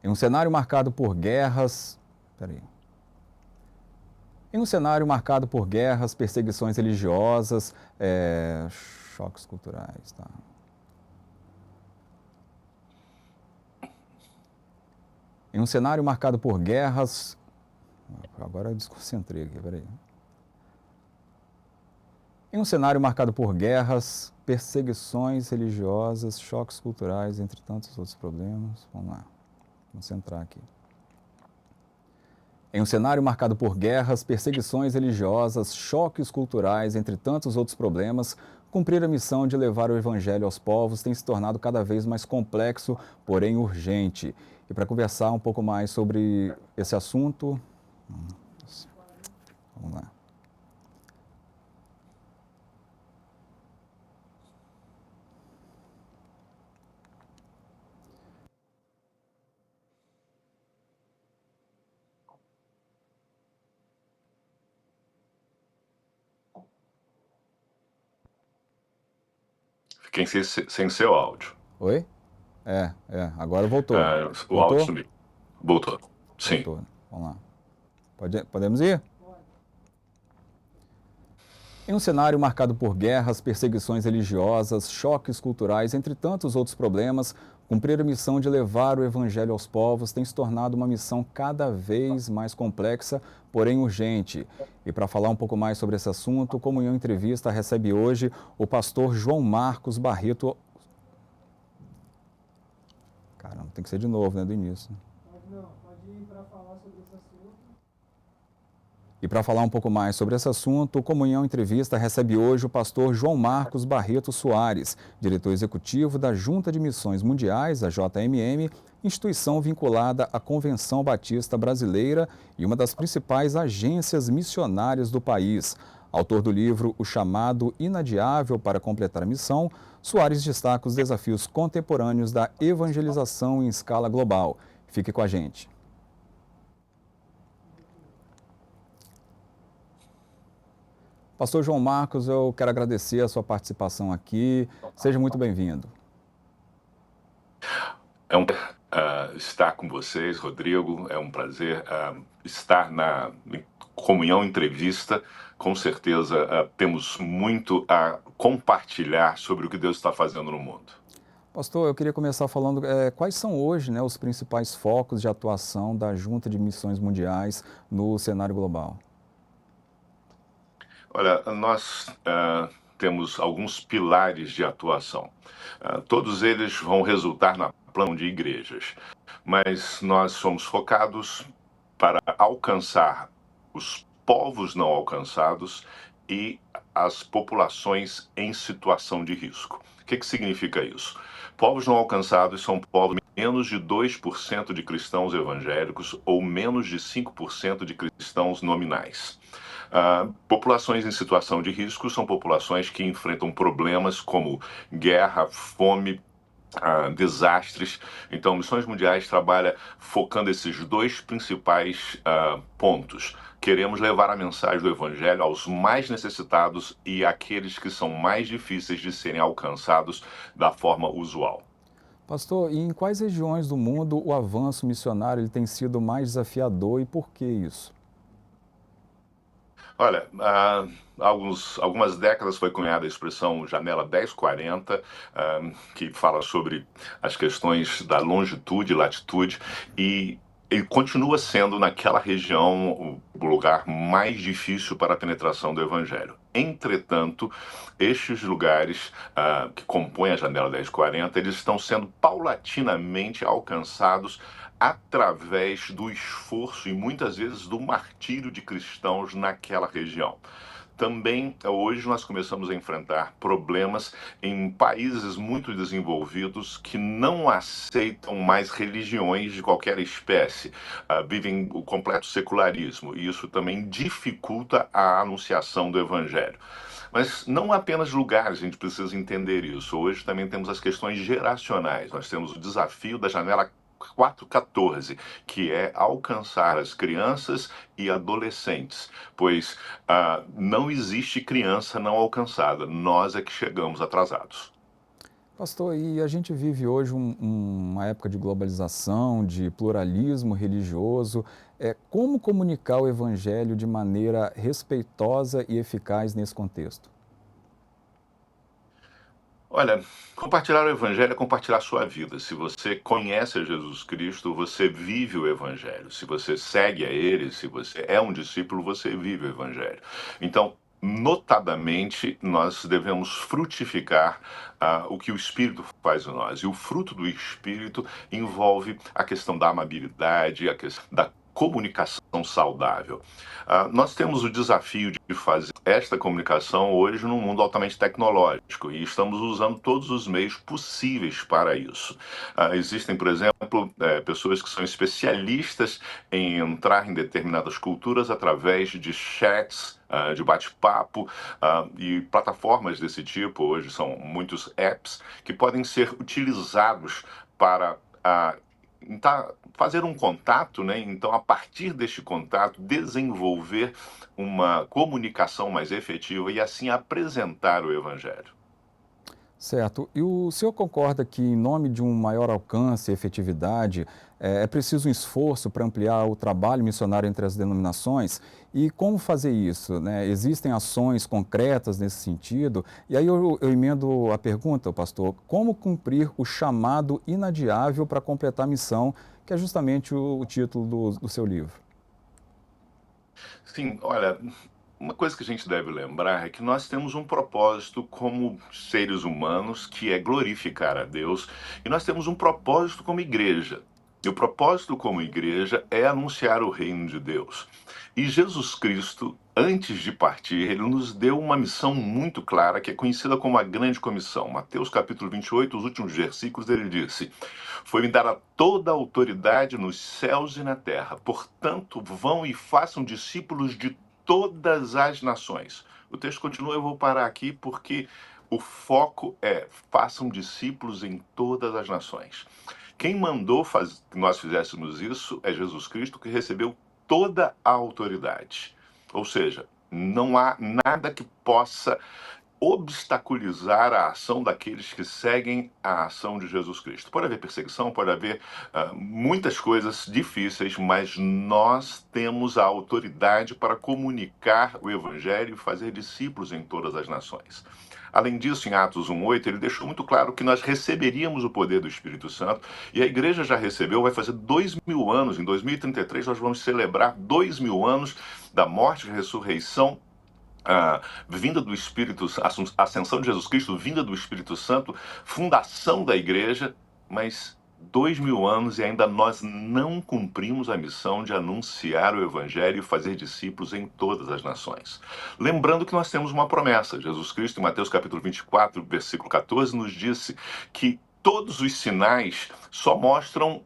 Em um cenário marcado por guerras... Peraí. Em um cenário marcado por guerras, perseguições religiosas, choques culturais, tá? Em um cenário marcado por guerras... Agora eu desconcentrei aqui, peraí. Em um cenário marcado por guerras, perseguições religiosas, choques culturais, entre tantos outros problemas... Vamos lá, concentrar aqui. Em um cenário marcado por guerras, perseguições religiosas, choques culturais, entre tantos outros problemas, cumprir a missão de levar o Evangelho aos povos tem se tornado cada vez mais complexo, porém urgente. E para conversar um pouco mais sobre esse assunto, vamos lá. Fiquei sem seu áudio. Oi? Agora voltou. O áudio sumiu. Voltou. Sim. Voltou. Vamos lá. Podemos ir? Em um cenário marcado por guerras, perseguições religiosas, choques culturais, entre tantos outros problemas, cumprir a missão de levar o Evangelho aos povos tem se tornado uma missão cada vez mais complexa, porém urgente. E para falar um pouco mais sobre esse assunto, Comunhão Entrevista recebe hoje o pastor João Marcos Barreto. Caramba, tem que ser de novo, né, do início. Pode ir para falar sobre esse assunto. E para falar um pouco mais sobre esse assunto, o Comunhão Entrevista recebe hoje o pastor João Marcos Barreto Soares, diretor executivo da Junta de Missões Mundiais, a JMM, instituição vinculada à Convenção Batista Brasileira e uma das principais agências missionárias do país. Autor do livro O Chamado Inadiável para Completar a Missão, Soares destaca os desafios contemporâneos da evangelização em escala global. Fique com a gente. Pastor João Marcos, eu quero agradecer a sua participação aqui. Seja muito bem-vindo. É um prazer estar com vocês, Rodrigo. É um prazer estar na Comunhão Entrevista. Com certeza temos muito a compartilhar sobre o que Deus está fazendo no mundo. Pastor, eu queria começar falando quais são hoje, né, os principais focos de atuação da Junta de Missões Mundiais no cenário global? Olha, nós temos alguns pilares de atuação. Todos eles vão resultar na plano de igrejas, mas nós somos focados para alcançar os povos não alcançados e as populações em situação de risco. O que significa isso? Povos não alcançados são povos menos de 2% de cristãos evangélicos ou menos de 5% de cristãos nominais. Populações em situação de risco são populações que enfrentam problemas como guerra, fome, desastres. Então, Missões Mundiais trabalha focando esses dois principais pontos. Queremos levar a mensagem do Evangelho aos mais necessitados e àqueles que são mais difíceis de serem alcançados da forma usual. Pastor, e em quais regiões do mundo o avanço missionário ele tem sido mais desafiador e por que isso? Olha, algumas décadas foi cunhada a expressão Janela 1040, que fala sobre as questões da longitude e latitude, e ele continua sendo naquela região o lugar mais difícil para a penetração do Evangelho. Entretanto, estes lugares que compõem a Janela 1040, eles estão sendo paulatinamente alcançados através do esforço e muitas vezes do martírio de cristãos naquela região. Também, hoje, nós começamos a enfrentar problemas em países muito desenvolvidos que não aceitam mais religiões de qualquer espécie, vivem o completo secularismo, e isso também dificulta a anunciação do Evangelho. Mas não apenas lugares, a gente precisa entender isso. Hoje também temos as questões geracionais. Nós temos o desafio da janela 414, que é alcançar as crianças e adolescentes, pois não existe criança não alcançada, nós é que chegamos atrasados. Pastor, e a gente vive hoje uma época de globalização, de pluralismo religioso. Como comunicar o evangelho de maneira respeitosa e eficaz nesse contexto? Olha, compartilhar o evangelho é compartilhar a sua vida. Se você conhece a Jesus Cristo, você vive o evangelho. Se você segue a ele, se você é um discípulo, você vive o evangelho. Então, notadamente, nós devemos frutificar o que o Espírito faz em nós. E o fruto do Espírito envolve a questão da amabilidade, a questão da comunicação saudável. Nós temos o desafio de fazer esta comunicação hoje num mundo altamente tecnológico e estamos usando todos os meios possíveis para isso. Existem, por exemplo, pessoas que são especialistas em entrar em determinadas culturas através de chats, de bate-papo, e plataformas desse tipo. Hoje são muitos apps que podem ser utilizados para fazer um contato, né? Então, a partir deste contato, desenvolver uma comunicação mais efetiva e assim apresentar o Evangelho. Certo. E o senhor concorda que, em nome de um maior alcance e efetividade, é preciso um esforço para ampliar o trabalho missionário entre as denominações? E como fazer isso, né? Existem ações concretas nesse sentido? E aí eu emendo a pergunta, pastor: como cumprir o chamado inadiável para completar a missão, que é justamente o título do seu livro? Sim, olha, uma coisa que a gente deve lembrar é que nós temos um propósito como seres humanos, que é glorificar a Deus, e nós temos um propósito como igreja. E o propósito como igreja é anunciar o reino de Deus. E Jesus Cristo, antes de partir, ele nos deu uma missão muito clara, que é conhecida como a Grande Comissão. Mateus capítulo 28, os últimos versículos, ele disse: Foi-me dada toda a autoridade nos céus e na terra. Portanto, vão e façam discípulos de todas as nações. O texto continua, eu vou parar aqui porque o foco é: façam discípulos em todas as nações. Quem mandou que nós fizéssemos isso é Jesus Cristo, que recebeu toda a autoridade. Ou seja, não há nada que possa obstaculizar a ação daqueles que seguem a ação de Jesus Cristo. Pode haver perseguição, pode haver muitas coisas difíceis, mas nós temos a autoridade para comunicar o Evangelho e fazer discípulos em todas as nações. Além disso, em Atos 1:8, ele deixou muito claro que nós receberíamos o poder do Espírito Santo, e a igreja já recebeu, vai fazer 2000 anos, em 2033 nós vamos celebrar 2000 anos da morte e ressurreição, vinda do Espírito, ascensão de Jesus Cristo, vinda do Espírito Santo, fundação da igreja, mas 2000 anos e ainda nós não cumprimos a missão de anunciar o Evangelho e fazer discípulos em todas as nações. Lembrando que nós temos uma promessa. Jesus Cristo, em Mateus capítulo 24, versículo 14, nos disse que todos os sinais só mostram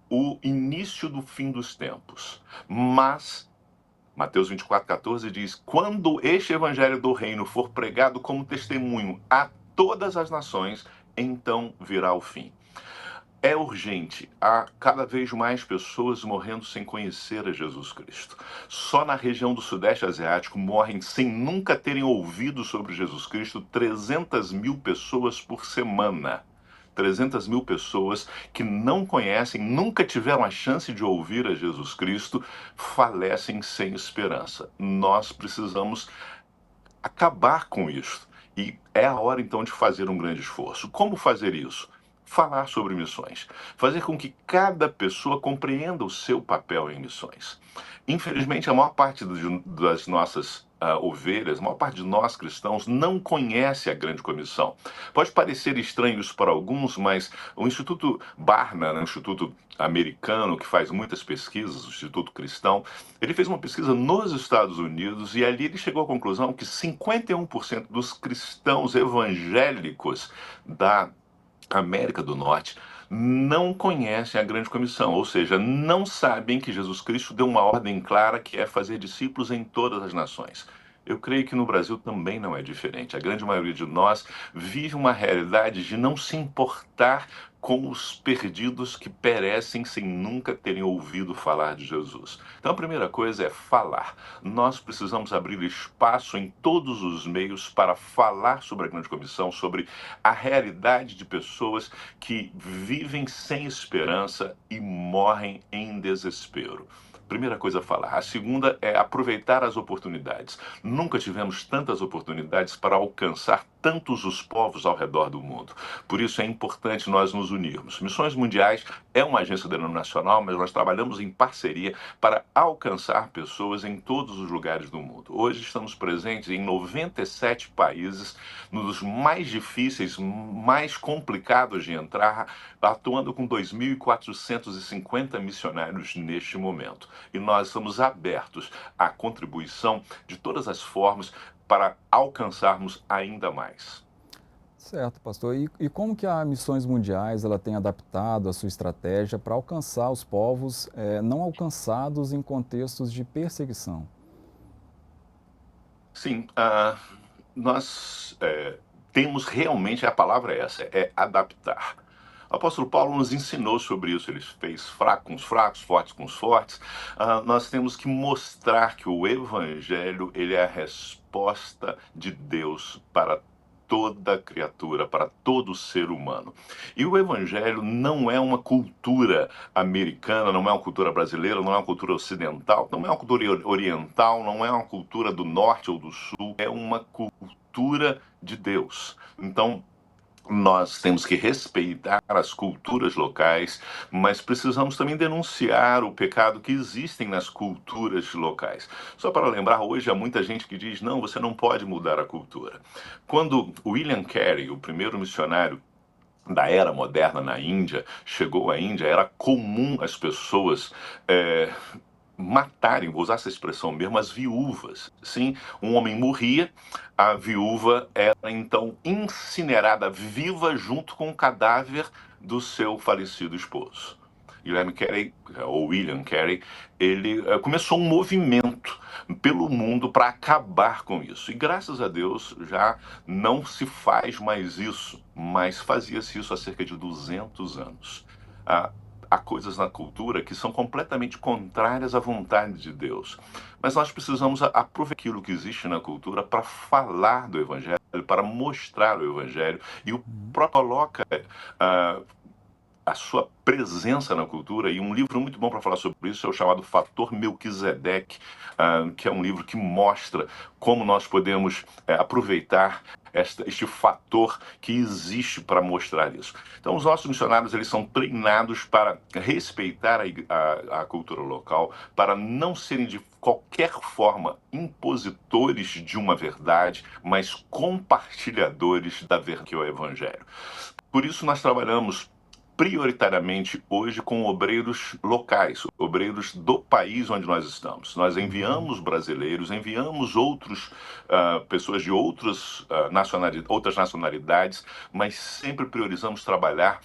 o início do fim dos tempos, mas Mateus 24:14 diz: quando este evangelho do reino for pregado como testemunho a todas as nações, então virá o fim. É urgente, há cada vez mais pessoas morrendo sem conhecer a Jesus Cristo. Só na região do Sudeste Asiático morrem, sem nunca terem ouvido sobre Jesus Cristo, 300 mil pessoas por semana. 300 mil pessoas que não conhecem, nunca tiveram a chance de ouvir a Jesus Cristo, falecem sem esperança. Nós precisamos acabar com isso. E é a hora, então, de fazer um grande esforço. Como fazer isso? Falar sobre missões. Fazer com que cada pessoa compreenda o seu papel em missões. Infelizmente, a maior parte das nossas ovelhas, a maior parte de nós cristãos não conhece a Grande Comissão. Pode parecer estranho isso para alguns, mas o Instituto Barna, né, um instituto americano que faz muitas pesquisas, o Instituto Cristão, ele fez uma pesquisa nos Estados Unidos e ali ele chegou à conclusão que 51% dos cristãos evangélicos da América do Norte não conhecem a Grande Comissão, ou seja, não sabem que Jesus Cristo deu uma ordem clara que é fazer discípulos em todas as nações. Eu creio que no Brasil também não é diferente. A grande maioria de nós vive uma realidade de não se importar com os perdidos que perecem sem nunca terem ouvido falar de Jesus. Então a primeira coisa é falar. Nós precisamos abrir espaço em todos os meios para falar sobre a grande comissão, sobre a realidade de pessoas que vivem sem esperança e morrem em desespero. Primeira coisa a falar. A segunda é aproveitar as oportunidades. Nunca tivemos tantas oportunidades para alcançar tantos os povos ao redor do mundo. Por isso é importante nós nos unirmos. Missões Mundiais é uma agência denominacional, mas nós trabalhamos em parceria para alcançar pessoas em todos os lugares do mundo. Hoje estamos presentes em 97 países, nos mais difíceis, mais complicados de entrar, atuando com 2.450 missionários neste momento. E nós estamos abertos à contribuição de todas as formas para alcançarmos ainda mais. Certo, pastor. E como que a Missões Mundiais ela tem adaptado a sua estratégia para alcançar os povos não alcançados em contextos de perseguição? Sim, nós temos realmente, a palavra é essa, é adaptar. O apóstolo Paulo nos ensinou sobre isso, ele fez fraco com os fracos, fortes com os fortes. Nós temos que mostrar que o evangelho ele é a resposta de Deus para toda criatura, para todo ser humano. E o evangelho não é uma cultura americana, não é uma cultura brasileira, não é uma cultura ocidental, não é uma cultura oriental, não é uma cultura do norte ou do sul, é uma cultura de Deus. Então, nós temos que respeitar as culturas locais, mas precisamos também denunciar o pecado que existem nas culturas locais. Só para lembrar, hoje há muita gente que diz, não, você não pode mudar a cultura. Quando William Carey, o primeiro missionário da era moderna na Índia, chegou à Índia, era comum as pessoas matarem, vou usar essa expressão mesmo, as viúvas. Sim, um homem morria, a viúva era então incinerada viva junto com o cadáver do seu falecido esposo. Guilherme Carey, ou William Carey, ele começou um movimento pelo mundo para acabar com isso. E graças a Deus já não se faz mais isso, mas fazia-se isso há cerca de 200 anos. Há coisas na cultura que são completamente contrárias à vontade de Deus. Mas nós precisamos aproveitar aquilo que existe na cultura para falar do Evangelho, para mostrar o Evangelho. E o próprio coloca a sua presença na cultura, e um livro muito bom para falar sobre isso é o chamado Fator Melquisedeque, que é um livro que mostra como nós podemos aproveitar este fator que existe para mostrar isso. Então, os nossos missionários eles são treinados para respeitar a cultura local, para não serem de qualquer forma impositores de uma verdade, mas compartilhadores da verdade que é o Evangelho. Por isso, nós trabalhamos prioritariamente hoje com obreiros locais, obreiros do país onde nós estamos. Nós enviamos brasileiros, enviamos pessoas de outras nacionalidades, mas sempre priorizamos trabalhar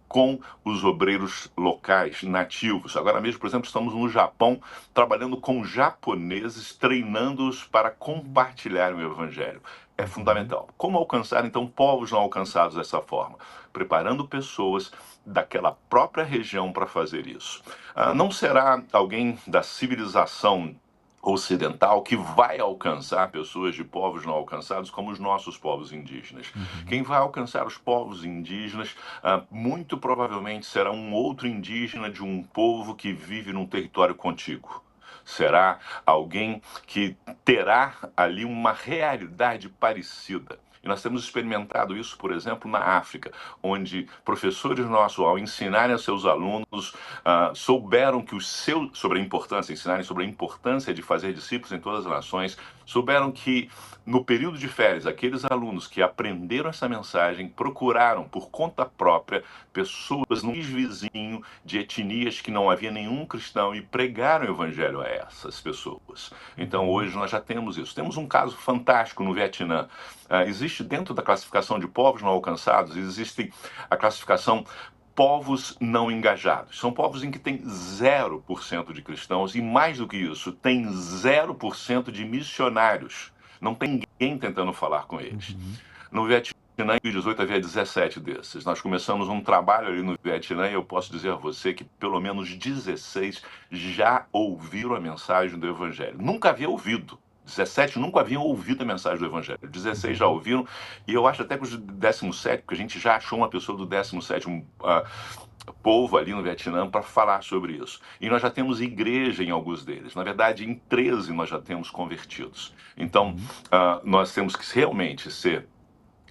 com os obreiros locais, nativos. Agora mesmo, por exemplo, estamos no Japão, trabalhando com japoneses, treinando-os para compartilharem o Evangelho. É fundamental. Como alcançar, então, povos não alcançados dessa forma? Preparando pessoas daquela própria região para fazer isso. Não será alguém da civilização ocidental que vai alcançar pessoas de povos não alcançados como os nossos povos indígenas. Quem vai alcançar os povos indígenas muito provavelmente será um outro indígena de um povo que vive num território contíguo. Será alguém que terá ali uma realidade parecida. E nós temos experimentado isso, por exemplo, na África, onde professores nossos, ao ensinarem a seus alunos, souberam que ensinarem sobre a importância de fazer discípulos em todas as nações, souberam que no período de férias, aqueles alunos que aprenderam essa mensagem procuraram por conta própria pessoas no país vizinho de etnias que não havia nenhum cristão e pregaram o evangelho a essas pessoas. Então hoje nós já temos isso. Temos um caso fantástico no Vietnã. Existe dentro da classificação de povos não alcançados, existe a classificação povos não engajados. São povos em que tem 0% de cristãos e, mais do que isso, tem 0% de missionários. não tem ninguém tentando falar com eles. Uhum. No Vietnã, em 2018, havia 17 desses. Nós começamos um trabalho ali no Vietnã e eu posso dizer a você que pelo menos 16 já ouviram a mensagem do Evangelho. Nunca havia ouvido. 17 nunca haviam ouvido a mensagem do Evangelho. 16 já ouviram, e eu acho até que os 17, porque a gente já achou uma pessoa do 17º povo ali no Vietnã para falar sobre isso. E nós já temos igreja em alguns deles. Na verdade, em 13 nós já temos convertidos. Então, nós temos que realmente ser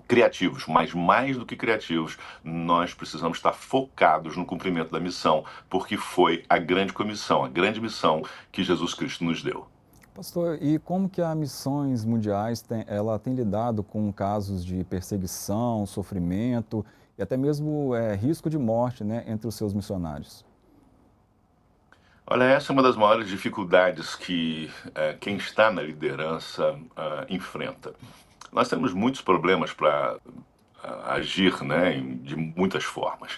criativos, mas mais do que criativos, nós precisamos estar focados no cumprimento da missão, porque foi a grande comissão, a grande missão que Jesus Cristo nos deu. Pastor, e como que a Missões Mundiais ela tem lidado com casos de perseguição, sofrimento e até mesmo risco de morte, né, entre os seus missionários? Olha, essa é uma das maiores dificuldades que quem está na liderança enfrenta. Nós temos muitos problemas para agir, né, de muitas formas.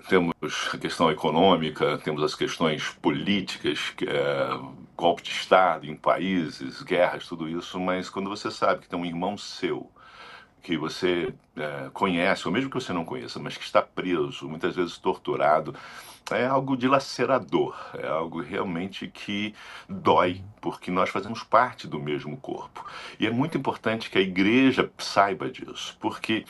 Temos a questão econômica, temos as questões políticas, golpe de Estado em países, guerras, tudo isso, mas quando você sabe que tem um irmão seu que você conhece, ou mesmo que você não conheça, mas que está preso, muitas vezes torturado, é algo dilacerador, é algo realmente que dói, porque nós fazemos parte do mesmo corpo. E é muito importante que a igreja saiba disso, porque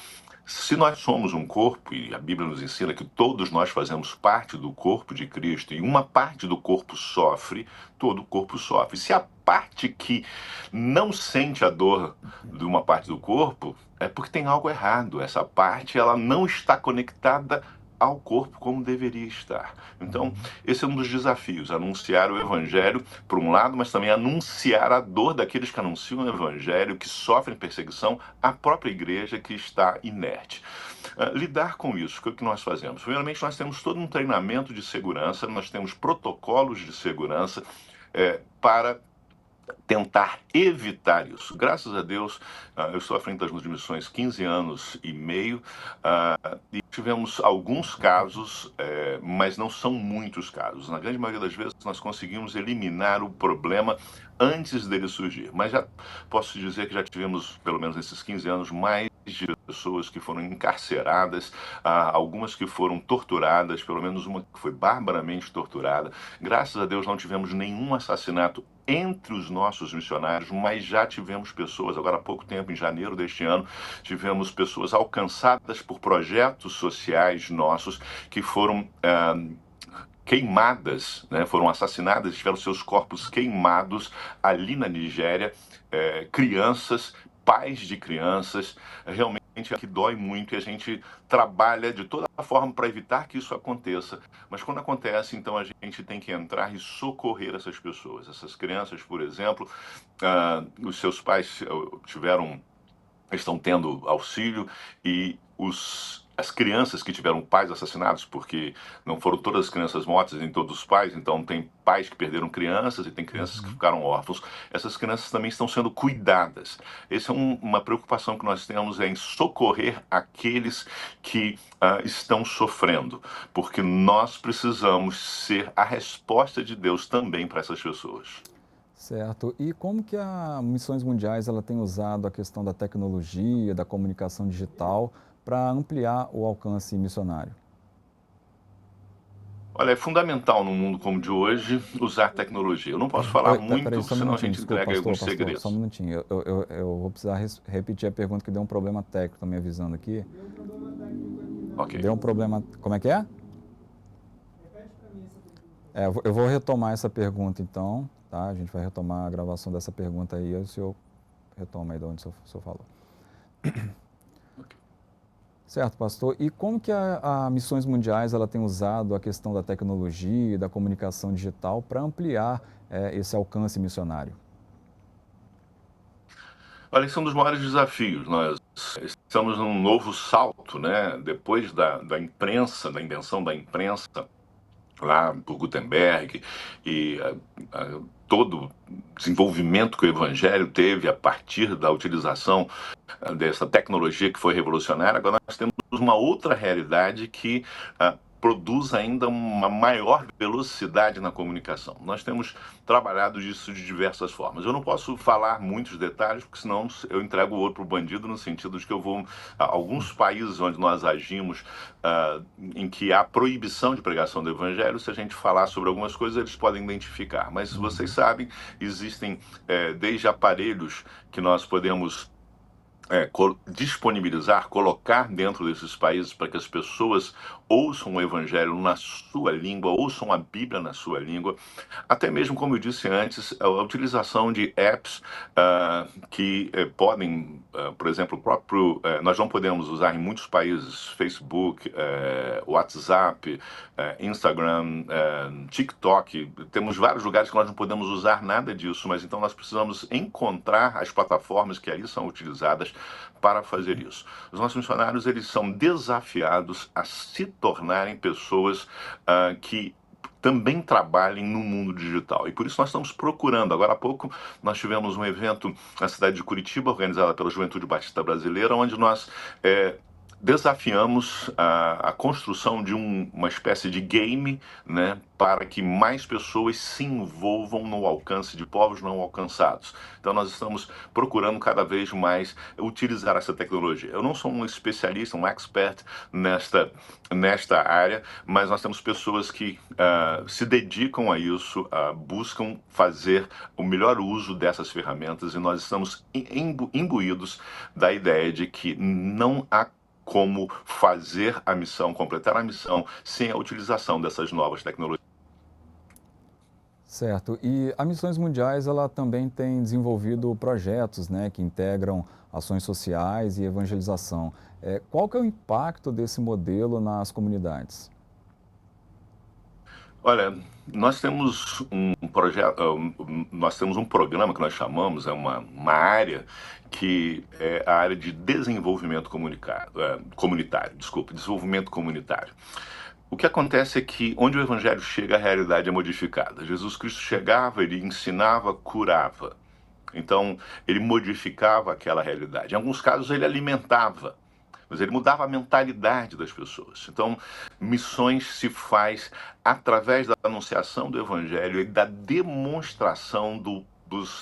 se nós somos um corpo, e a Bíblia nos ensina que todos nós fazemos parte do corpo de Cristo, e uma parte do corpo sofre, todo o corpo sofre. Se a parte que não sente a dor de uma parte do corpo, é porque tem algo errado. Essa parte, ela não está conectada ao corpo como deveria estar. Então, esse é um dos desafios, anunciar o Evangelho, por um lado, mas também anunciar a dor daqueles que anunciam o Evangelho, que sofrem perseguição, à própria igreja que está inerte. Lidar com isso, o que nós fazemos? Primeiramente, nós temos todo um treinamento de segurança, nós temos protocolos de segurança para tentar evitar isso. Graças a Deus, eu estou à frente das missões 15 anos e meio, e tivemos alguns casos, mas não são muitos casos. Na grande maioria das vezes, nós conseguimos eliminar o problema antes dele surgir. Mas já posso dizer que já tivemos, pelo menos nesses 15 anos, mais de pessoas que foram encarceradas, algumas que foram torturadas, pelo menos uma que foi barbaramente torturada. Graças a Deus não tivemos nenhum assassinato entre os nossos missionários, mas já tivemos pessoas, agora há pouco tempo, em janeiro deste ano, tivemos pessoas alcançadas por projetos sociais nossos que foram queimadas, né, foram assassinadas, tiveram seus corpos queimados ali na Nigéria, crianças, pais de crianças, realmente é que dói muito e a gente trabalha de toda forma para evitar que isso aconteça, mas quando acontece, então a gente tem que entrar e socorrer essas pessoas. Essas crianças, por exemplo, os seus pais estão tendo auxílio e as crianças que tiveram pais assassinados, porque não foram todas as crianças mortas nem todos os pais, então tem pais que perderam crianças e tem crianças que ficaram órfãos. Essas crianças também estão sendo cuidadas. Essa é uma preocupação que nós temos, em socorrer aqueles que estão sofrendo, porque nós precisamos ser a resposta de Deus também para essas pessoas. Certo. E como que a Missões Mundiais ela tem usado a questão da tecnologia, da comunicação digital para ampliar o alcance missionário? Olha, é fundamental num mundo como o de hoje usar tecnologia. Eu não posso falar Oi, peraí, muito, só um senão a minutinho, gente desculpa, entrega alguns pastor, segredos. só um minutinho. Eu vou precisar repetir a pergunta que deu um problema técnico, estão me avisando aqui. Deu um problema técnico aqui na... Ok. Deu um problema, como é que é? Repete para mim essa pergunta. Eu vou retomar essa pergunta então, tá? A gente vai retomar a gravação dessa pergunta aí, o senhor retoma aí de onde o senhor falou. Certo, pastor. E como que a Missões Mundiais ela tem usado a questão da tecnologia e da comunicação digital para ampliar esse alcance missionário? Olha, esse é um dos maiores desafios. Nós estamos num novo salto, né? Depois da imprensa, da invenção da imprensa, lá por Gutenberg, e todo o desenvolvimento que o Evangelho teve a partir da utilização dessa tecnologia que foi revolucionária, agora nós temos uma outra realidade que produz ainda uma maior velocidade na comunicação. Nós temos trabalhado isso de diversas formas. Eu não posso falar muitos detalhes, porque senão eu entrego o ouro para o bandido, no sentido de que eu vou a alguns países onde nós agimos, em que há proibição de pregação do evangelho. Se a gente falar sobre algumas coisas, eles podem identificar. Mas vocês sabem, existem desde aparelhos que nós podemos disponibilizar, colocar dentro desses países para que as pessoas ouçam o Evangelho na sua língua, ouçam a Bíblia na sua língua. Até mesmo, como eu disse antes, a utilização de apps que podem, por exemplo, nós não podemos usar em muitos países Facebook, WhatsApp, Instagram, TikTok. Temos vários lugares que nós não podemos usar nada disso, mas então nós precisamos encontrar as plataformas que ali são utilizadas para fazer isso. Os nossos missionários, eles são desafiados a se tornarem pessoas que também trabalhem no mundo digital. E por isso nós estamos procurando. Agora há pouco nós tivemos um evento na cidade de Curitiba, organizado pela Juventude Batista Brasileira, onde nós desafiamos a construção de uma espécie de game, né, para que mais pessoas se envolvam no alcance de povos não alcançados. Então nós estamos procurando cada vez mais utilizar essa tecnologia. Eu não sou um especialista, um expert nesta área, mas nós temos pessoas que se dedicam a isso, buscam fazer o melhor uso dessas ferramentas, e nós estamos imbuídos da ideia de que não há como fazer a missão, completar a missão, sem a utilização dessas novas tecnologias. Certo. E a Missões Mundiais, ela também tem desenvolvido projetos, né, que integram ações sociais e evangelização. Qual que é o impacto desse modelo nas comunidades? Olha, nós temos um projeto, nós temos um programa que nós chamamos, uma área que é a área de desenvolvimento desenvolvimento comunitário. O que acontece é que onde o evangelho chega, a realidade é modificada. Jesus Cristo chegava, ele ensinava, curava. Então, ele modificava aquela realidade. Em alguns casos, ele alimentava, mas ele mudava a mentalidade das pessoas. Então, missões se faz através da anunciação do evangelho e da demonstração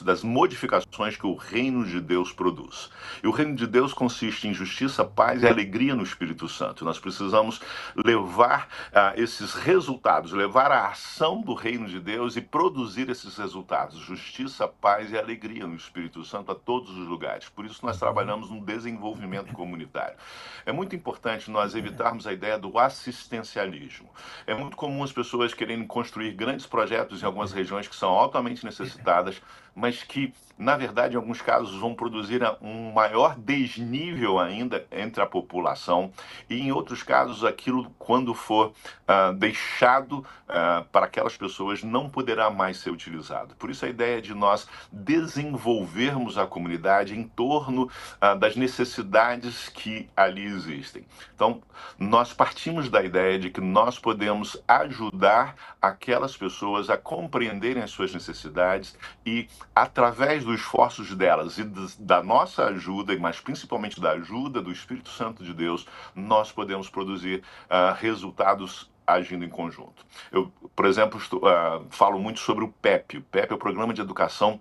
das modificações que o reino de Deus produz. E o reino de Deus consiste em justiça, paz e alegria no Espírito Santo. Nós precisamos levar esses resultados, levar a ação do reino de Deus e produzir esses resultados, justiça, paz e alegria no Espírito Santo a todos os lugares. Por isso nós trabalhamos no desenvolvimento comunitário. É muito importante nós evitarmos a ideia do assistencialismo. É muito comum as pessoas quererem construir grandes projetos em algumas regiões que são altamente necessitadas, mas que, na verdade, em alguns casos vão produzir um maior desnível ainda entre a população, e em outros casos aquilo, quando for deixado para aquelas pessoas, não poderá mais ser utilizado. Por isso a ideia de nós desenvolvermos a comunidade em torno das necessidades que ali existem. Então, nós partimos da ideia de que nós podemos ajudar aquelas pessoas a compreenderem as suas necessidades e, através dos esforços delas e da nossa ajuda, mas principalmente da ajuda do Espírito Santo de Deus, nós podemos produzir resultados agindo em conjunto. Eu, por exemplo, falo muito sobre o PEP. O PEP é o Programa de Educação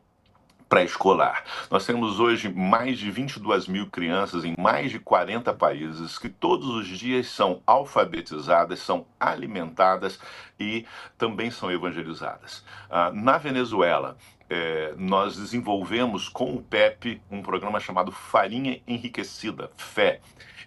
Pré-Escolar. Nós temos hoje mais de 22 mil crianças em mais de 40 países que todos os dias são alfabetizadas, são alimentadas e também são evangelizadas. Na Venezuela, nós desenvolvemos com o PEP um programa chamado Farinha Enriquecida, FÉ.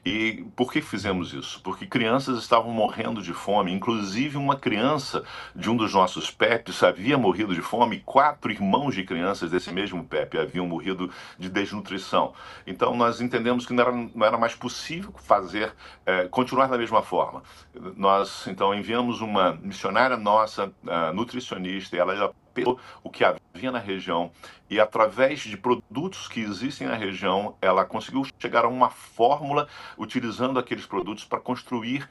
E por que fizemos isso? Porque crianças estavam morrendo de fome, inclusive uma criança de um dos nossos PEPs havia morrido de fome, 4 irmãos de crianças desse mesmo PEP haviam morrido de desnutrição. Então nós entendemos que não era mais possível continuar da mesma forma. Nós então enviamos uma missionária nossa, nutricionista, e ela pegou o que havia na região e, através de produtos que existem na região, ela conseguiu chegar a uma fórmula utilizando aqueles produtos para construir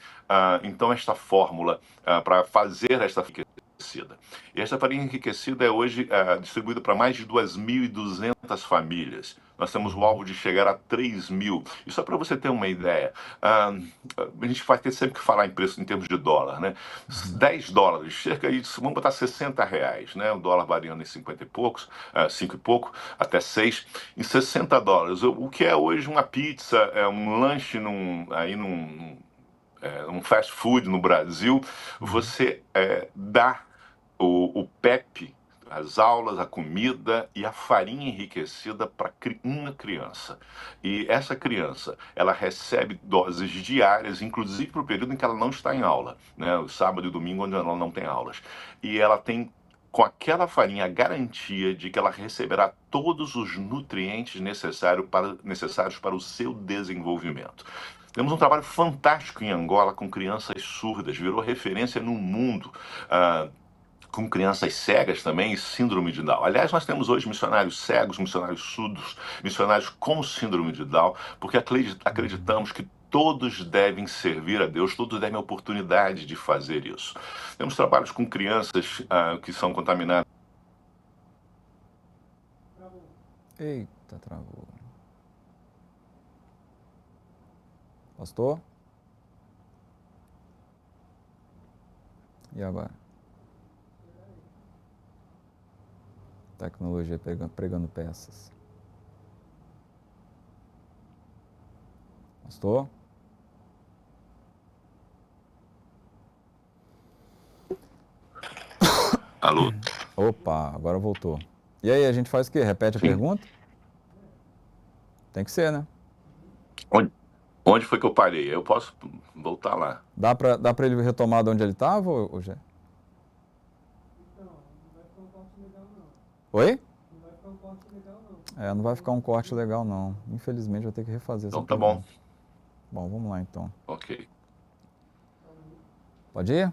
então esta fórmula, para fazer esta enriquecida. E essa farinha enriquecida é hoje distribuída para mais de 2.200 famílias. Nós temos o alvo de chegar a 3.000. E só para você ter uma ideia, a gente vai ter sempre que falar em preço em termos de dólar, né? 10 dólares, cerca de, vamos botar R$60, né? O dólar variando em 50 e poucos, 5 e pouco, até 6, em 60 dólares. O que é hoje uma pizza, um lanche num fast food no Brasil, você dá o PEP, as aulas, a comida e a farinha enriquecida para uma criança. E essa criança, ela recebe doses diárias, inclusive para o período em que ela não está em aula, né? O sábado e domingo, onde ela não tem aulas. E ela tem, com aquela farinha, a garantia de que ela receberá todos os nutrientes necessários para o seu desenvolvimento. Temos um trabalho fantástico em Angola com crianças surdas, virou referência no mundo. Com crianças cegas também e síndrome de Down. Aliás, nós temos hoje missionários cegos, missionários surdos, missionários com síndrome de Down, porque acreditamos que todos devem servir a Deus, todos devem ter a oportunidade de fazer isso. Temos trabalhos com crianças que são contaminadas. Eita, travou. Pastor? E agora? Tecnologia pregando peças. Pastor? Alô? Opa, agora voltou. E aí, a gente faz o quê? Repete a pergunta? Tem que ser, né? Onde foi que eu parei? Eu posso voltar lá. Dá pra ele retomar de onde ele estava, ou Gé? Então, não vai ficar um corte legal, não. Oi? Não vai ficar um corte legal, não. Não vai ficar um corte legal, não. Infelizmente, vou ter que refazer essa Então tá pergunta. bom. Bom, vamos lá, então. Ok. Pode ir?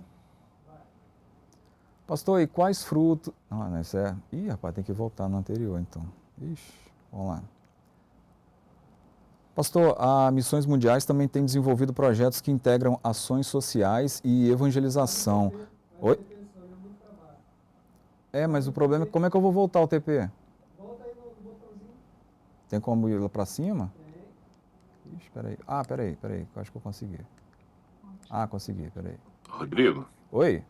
Pastor, e quais frutos... não, isso é... Ih, rapaz, tem que voltar no anterior, então. Ixi, vamos lá. Pastor, a Missões Mundiais também tem desenvolvido projetos que integram ações sociais e evangelização. Oi? Mas o problema é como é que eu vou voltar ao TP? Volta aí no botãozinho. Tem como ir lá pra cima? Tem. Ixi, peraí. Peraí, eu acho que eu consegui. Consegui, peraí. Rodrigo? Oi?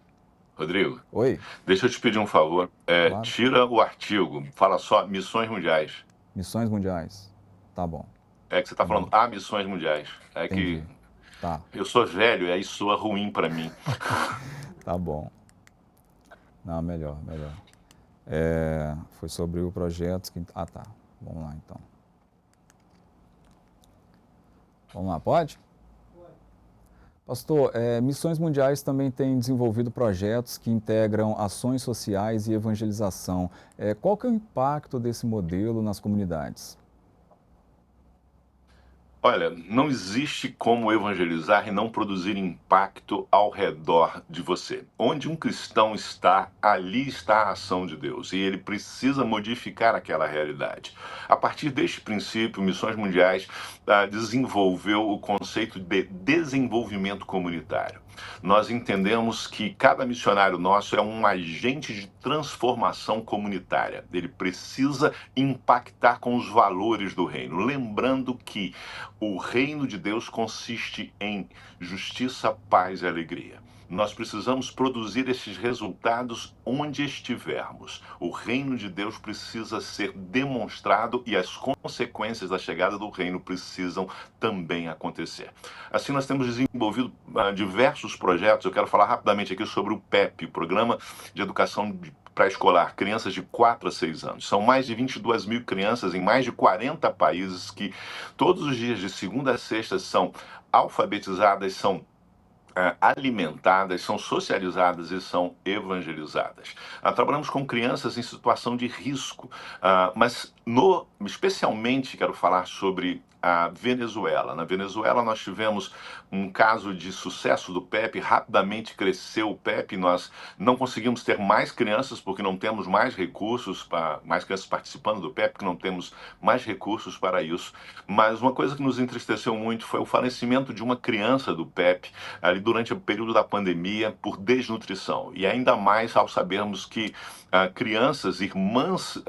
Rodrigo? Oi? Deixa eu te pedir um favor. Claro. Tira o artigo, fala só Missões Mundiais. Missões Mundiais. Tá bom. É que você está falando Missões Mundiais. É Entendi. que Tá. eu sou velho e aí soa ruim para mim. Tá bom. Não, melhor. Foi sobre o projeto que... tá. Vamos lá, então. Vamos lá, pode? Pode. Pastor, Missões Mundiais também tem desenvolvido projetos que integram ações sociais e evangelização. Qual que é o impacto desse modelo nas comunidades? Olha, não existe como evangelizar e não produzir impacto ao redor de você. Onde um cristão está, ali está a ação de Deus e ele precisa modificar aquela realidade. A partir deste princípio, Missões Mundiais desenvolveu o conceito de desenvolvimento comunitário. Nós entendemos que cada missionário nosso é um agente de transformação comunitária. Ele precisa impactar com os valores do reino. Lembrando que o reino de Deus consiste em justiça, paz e alegria. Nós precisamos produzir esses resultados onde estivermos. O reino de Deus precisa ser demonstrado e as consequências da chegada do reino precisam também acontecer. Assim, nós temos desenvolvido diversos projetos. Eu quero falar rapidamente aqui sobre o PEP, o Programa de Educação Pré-Escolar, crianças de 4 a 6 anos. São mais de 22 mil crianças em mais de 40 países que todos os dias, de segunda a sexta, são alfabetizadas, são alimentadas, são socializadas e são evangelizadas. Trabalhamos com crianças em situação de risco, mas especialmente quero falar sobre a Venezuela. Na Venezuela nós tivemos um caso de sucesso do PEP, rapidamente cresceu o PEP, nós não conseguimos ter mais crianças porque não temos mais recursos, mais crianças participando do PEP, porque não temos mais recursos para isso. Mas uma coisa que nos entristeceu muito foi o falecimento de uma criança do PEP ali durante o período da pandemia por desnutrição. E ainda mais ao sabermos que crianças, irmãs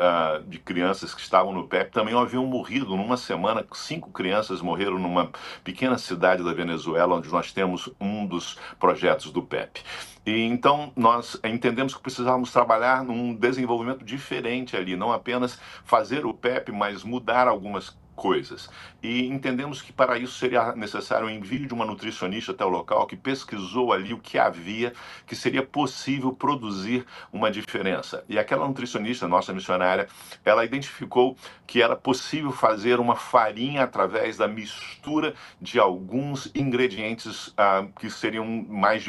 de crianças que estavam no PEP também haviam morrido numa semana. 5 crianças morreram numa pequena cidade da Venezuela, onde nós temos um dos projetos do PEP. E então nós entendemos que precisávamos trabalhar num desenvolvimento diferente ali, não apenas fazer o PEP, mas mudar algumas coisas. E entendemos que para isso seria necessário o envio de uma nutricionista até o local que pesquisou ali o que havia, que seria possível produzir uma diferença. E aquela nutricionista, nossa missionária, ela identificou que era possível fazer uma farinha através da mistura de alguns ingredientes que seriam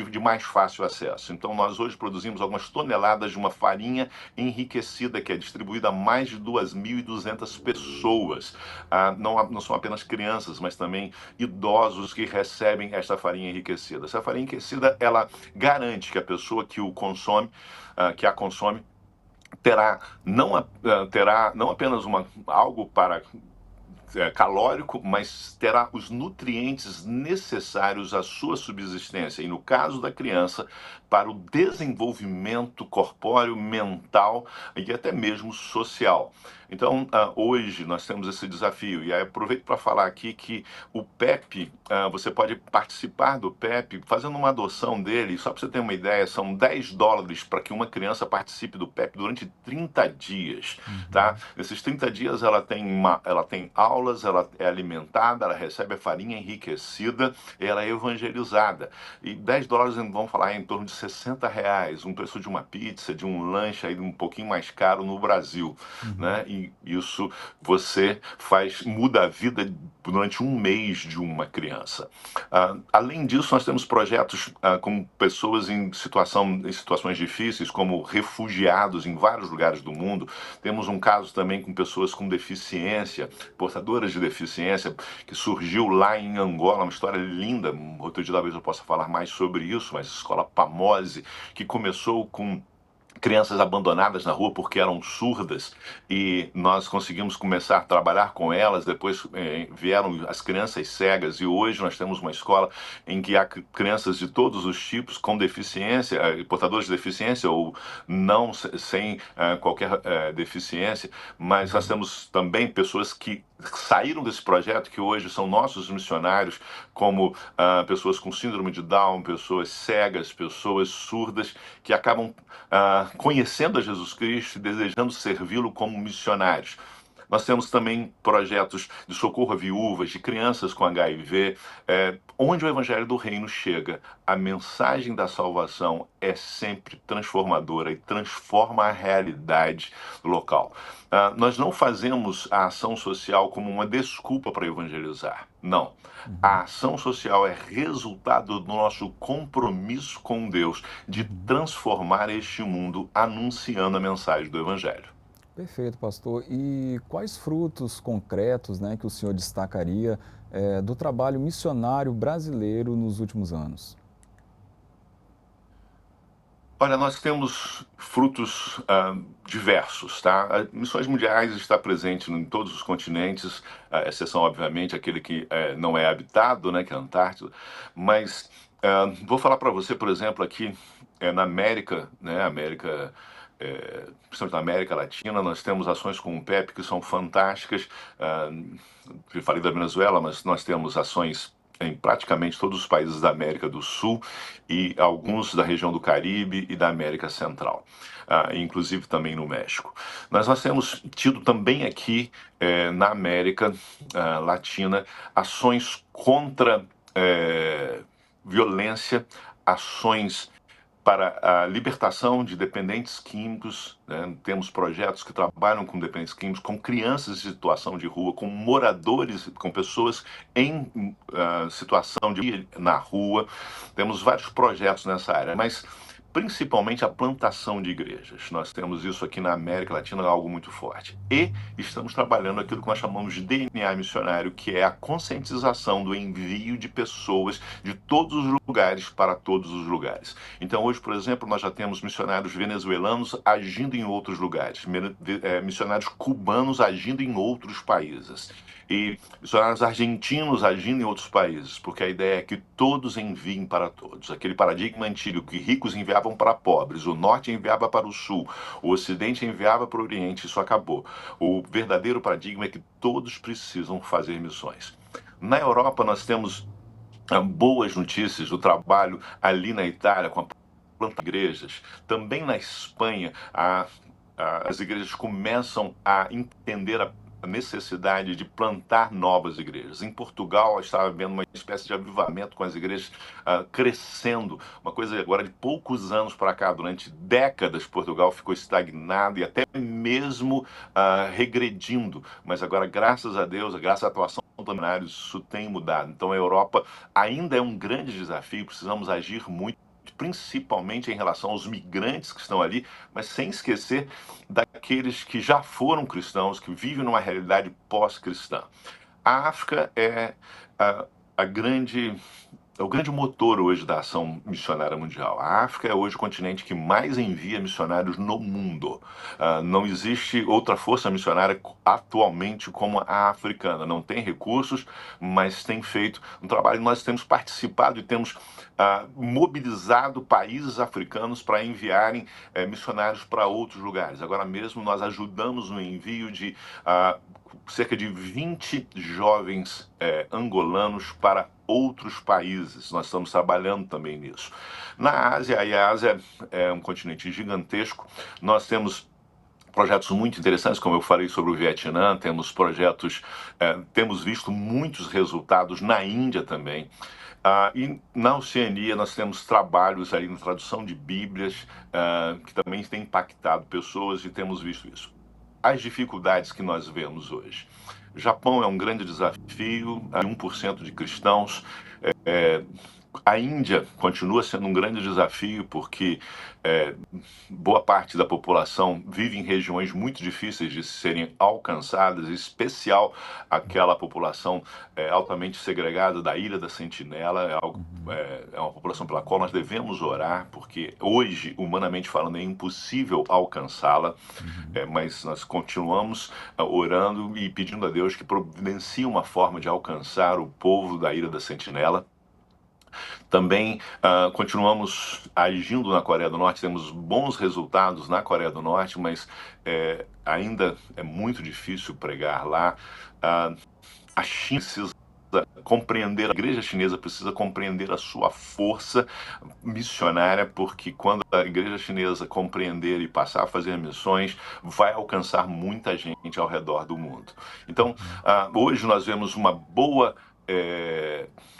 de mais fácil acesso. Então nós hoje produzimos algumas toneladas de uma farinha enriquecida que é distribuída a mais de 2.200 pessoas. Não são apenas crianças, mas também idosos que recebem esta farinha enriquecida. Essa farinha enriquecida, ela garante que a pessoa que a consome, terá não apenas algo para calórico, mas terá os nutrientes necessários à sua subsistência. E no caso da criança, para o desenvolvimento corpóreo, mental e até mesmo social. Então, hoje nós temos esse desafio. E aí aproveito para falar aqui que o PEP, você pode participar do PEP fazendo uma adoção dele. Só para você ter uma ideia, são $10 para que uma criança participe do PEP durante 30 dias. Tá? Nesses 30 dias ela tem aulas, ela é alimentada, ela recebe a farinha enriquecida, ela é evangelizada. E $10, vamos falar, em torno de R$60, um preço de uma pizza, de um lanche aí um pouquinho mais caro no Brasil. Né? E isso muda a vida durante um mês de uma criança. Além disso, nós temos projetos com pessoas em situações difíceis, como refugiados em vários lugares do mundo. Temos um caso também com pessoas com deficiência, portadoras de deficiência, que surgiu lá em Angola, uma história linda. Outro dia talvez eu possa falar mais sobre isso, mas a escola Pamose, que começou com crianças abandonadas na rua porque eram surdas, e nós conseguimos começar a trabalhar com elas. Depois vieram as crianças cegas, e hoje nós temos uma escola em que há crianças de todos os tipos com deficiência, portadores de deficiência ou não, sem qualquer deficiência, mas nós temos também pessoas que saíram desse projeto, que hoje são nossos missionários, como pessoas com síndrome de Down, pessoas cegas, pessoas surdas, que acabam conhecendo a Jesus Cristo e desejando servi-lo como missionários. Nós temos também projetos de socorro a viúvas, de crianças com HIV, onde o Evangelho do Reino chega. A mensagem da salvação é sempre transformadora e transforma a realidade local. Nós não fazemos a ação social como uma desculpa para evangelizar. Não. A ação social é resultado do nosso compromisso com Deus de transformar este mundo anunciando a mensagem do Evangelho. Perfeito, pastor. E quais frutos concretos, né, que o senhor destacaria do trabalho missionário brasileiro nos últimos anos? Olha, nós temos frutos diversos, tá? A Missões Mundiais está presente em todos os continentes, a exceção, obviamente, aquele que não é habitado, né, que é a Antártida. Mas vou falar para você, por exemplo, aqui na América, né, principalmente na América Latina, nós temos ações com o PEP que são fantásticas. Eu falei da Venezuela, mas nós temos ações em praticamente todos os países da América do Sul e alguns da região do Caribe e da América Central, inclusive também no México. Mas nós temos tido também aqui na América Latina ações contra violência, ações para a libertação de dependentes químicos, né? Temos projetos que trabalham com dependentes químicos, com crianças em situação de rua, com moradores, com pessoas em situação de na rua. Temos vários projetos nessa área, mas principalmente a plantação de igrejas. Nós temos isso aqui na América Latina, algo muito forte. E estamos trabalhando aquilo que nós chamamos de DNA missionário, que é a conscientização do envio de pessoas de todos os lugares para todos os lugares. Então, hoje, por exemplo, nós já temos missionários venezuelanos agindo em outros lugares, missionários cubanos agindo em outros países, e missionários argentinos agindo em outros países, porque a ideia é que todos enviem para todos. Aquele paradigma antigo que ricos enviavam para pobres, o norte enviava para o sul, o ocidente enviava para o oriente, isso acabou. O verdadeiro paradigma é que todos precisam fazer missões. Na Europa nós temos boas notícias do trabalho ali na Itália com a planta de igrejas. Também na Espanha, as igrejas começam a entender a necessidade de plantar novas igrejas. Em Portugal, estava havendo uma espécie de avivamento com as igrejas crescendo, uma coisa agora de poucos anos para cá. Durante décadas, Portugal ficou estagnado e até mesmo regredindo, mas agora, graças a Deus, graças à atuação dos missionários, isso tem mudado. Então, a Europa ainda é um grande desafio, precisamos agir muito, principalmente em relação aos migrantes que estão ali, mas sem esquecer daqueles que já foram cristãos, que vivem numa realidade pós-cristã. A África é o grande motor hoje da ação missionária mundial. A África é hoje o continente que mais envia missionários no mundo. Não existe outra força missionária atualmente como a africana. Não tem recursos, mas tem feito um trabalho. Nós temos participado e temos mobilizado países africanos para enviarem missionários para outros lugares. Agora mesmo nós ajudamos no envio de cerca de 20 jovens angolanos para outros países. Nós estamos trabalhando também nisso. Na Ásia, e a Ásia é um continente gigantesco, nós temos projetos muito interessantes, como eu falei sobre o Vietnã, temos projetos, temos visto muitos resultados na Índia também. E na Oceania nós temos trabalhos aí na tradução de Bíblias, que também tem impactado pessoas e temos visto isso. As dificuldades que nós vemos hoje. Japão é um grande desafio, 1% de cristãos. A Índia continua sendo um grande desafio porque boa parte da população vive em regiões muito difíceis de serem alcançadas, em especial aquela população altamente segregada da Ilha da Sentinela. É uma população pela qual nós devemos orar, porque hoje, humanamente falando, é impossível alcançá-la, mas nós continuamos orando e pedindo a Deus que providencie uma forma de alcançar o povo da Ilha da Sentinela. Também continuamos agindo na Coreia do Norte, temos bons resultados na Coreia do Norte, mas ainda é muito difícil pregar lá. A China precisa compreender, a igreja chinesa precisa compreender a sua força missionária, porque quando a igreja chinesa compreender e passar a fazer missões, vai alcançar muita gente ao redor do mundo. Então, hoje nós vemos um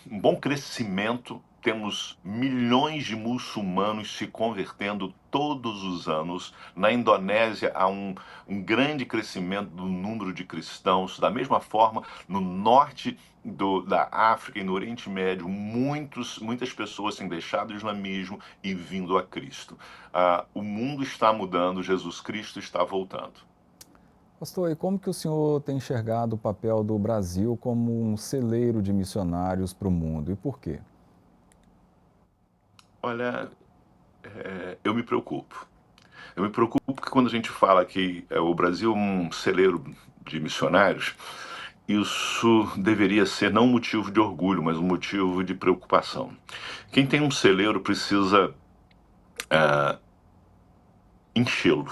bom crescimento. Temos milhões de muçulmanos se convertendo todos os anos. Na Indonésia há um grande crescimento do número de cristãos. Da mesma forma, no norte da África e no Oriente Médio, muitas pessoas têm deixado o islamismo e vindo a Cristo. O mundo está mudando, Jesus Cristo está voltando. Pastor, e como que o senhor tem enxergado o papel do Brasil como um celeiro de missionários para o mundo e por quê? Olha, eu me preocupo. Eu me preocupo porque quando a gente fala que o Brasil é um celeiro de missionários, isso deveria ser não um motivo de orgulho, mas um motivo de preocupação. Quem tem um celeiro precisa enchê-lo.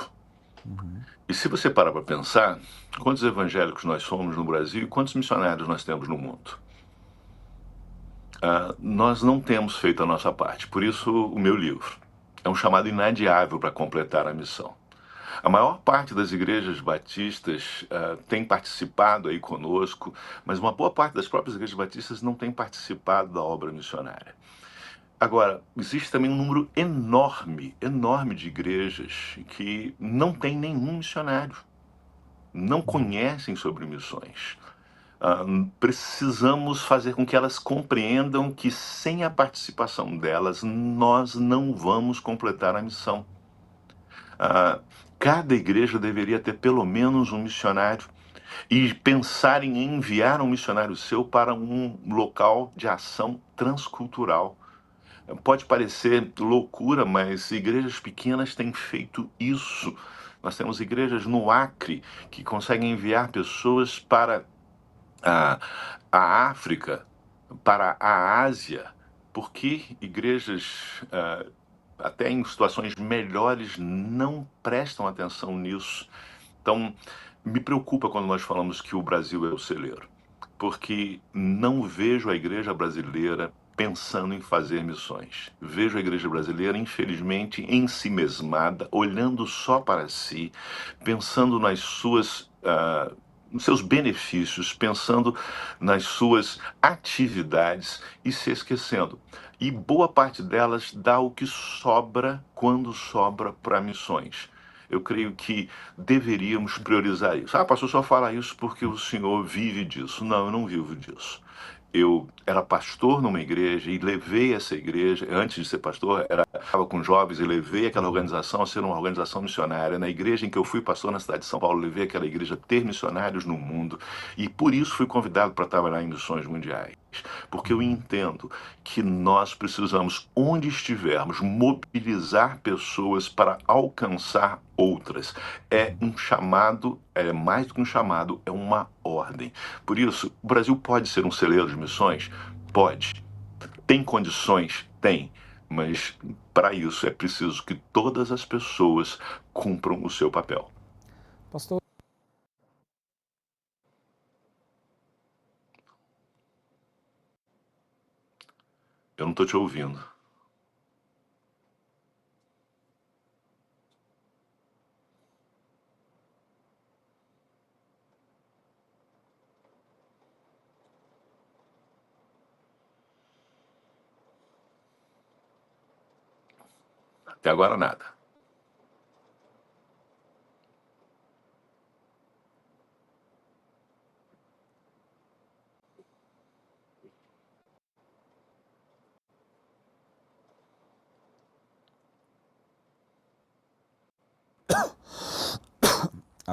E se você parar para pensar, quantos evangélicos nós somos no Brasil e quantos missionários nós temos no mundo? Nós não temos feito a nossa parte. Por isso, o meu livro é um chamado inadiável para completar a missão. A maior parte das igrejas batistas tem participado aí conosco, mas uma boa parte das próprias igrejas batistas não tem participado da obra missionária. Agora, existe também um número enorme de igrejas que não tem nenhum missionário, não conhecem sobre missões. precisamos fazer com que elas compreendam que sem a participação delas, nós não vamos completar a missão. Ah, Cada igreja deveria ter pelo menos um missionário e pensar em enviar um missionário seu para um local de ação transcultural. Pode parecer loucura, mas igrejas pequenas têm feito isso. Nós temos igrejas no Acre que conseguem enviar pessoas para a, a África, para a Ásia, porque igrejas, até em situações melhores, não prestam atenção nisso. Então, me preocupa quando nós falamos que o Brasil é o celeiro, porque não vejo a igreja brasileira pensando em fazer missões. Vejo a igreja brasileira, infelizmente, ensimesmada, olhando só para si, pensando nos seus benefícios, pensando nas suas atividades e se esquecendo. E boa parte delas dá o que sobra quando sobra para missões. Eu creio que deveríamos priorizar isso. Pastor, só fala isso porque o senhor vive disso. Não, eu não vivo disso. Eu era pastor numa igreja e levei essa igreja, antes de ser pastor, estava com jovens e levei aquela organização a ser uma organização missionária. Na igreja em que eu fui pastor na cidade de São Paulo, levei aquela igreja a ter missionários no mundo e por isso fui convidado para trabalhar em missões mundiais. Porque eu entendo que nós precisamos, onde estivermos, mobilizar pessoas para alcançar outras. É um chamado, é mais do que um chamado, é uma ordem. Por isso, o Brasil pode ser um celeiro de missões? Pode. Tem condições? Tem. Mas para isso é preciso que todas as pessoas cumpram o seu papel. Pastor, Eu não estou te ouvindo. Até agora nada.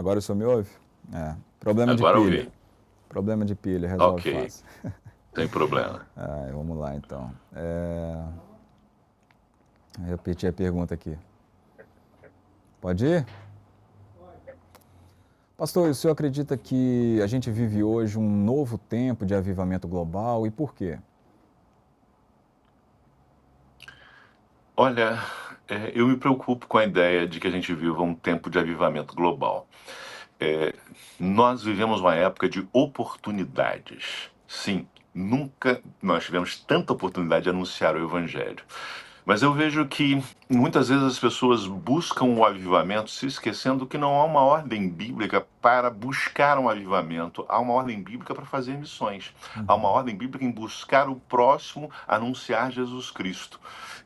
agora o senhor me ouve? Problema de Agora eu pilha. vi. Problema de pilha, resolve Ok. fácil. Sem problema. Vamos lá, então. Repetir a pergunta aqui. Pode ir? Pastor, o senhor acredita que a gente vive hoje um novo tempo de avivamento global e por quê? Olha, eu me preocupo com a ideia de que a gente viva um tempo de avivamento global. Nós vivemos uma época de oportunidades. Sim, nunca nós tivemos tanta oportunidade de anunciar o Evangelho. Mas eu vejo que muitas vezes as pessoas buscam o avivamento se esquecendo que não há uma ordem bíblica para buscar um avivamento, há uma ordem bíblica para fazer missões. Há uma ordem bíblica em buscar o próximo, anunciar Jesus Cristo.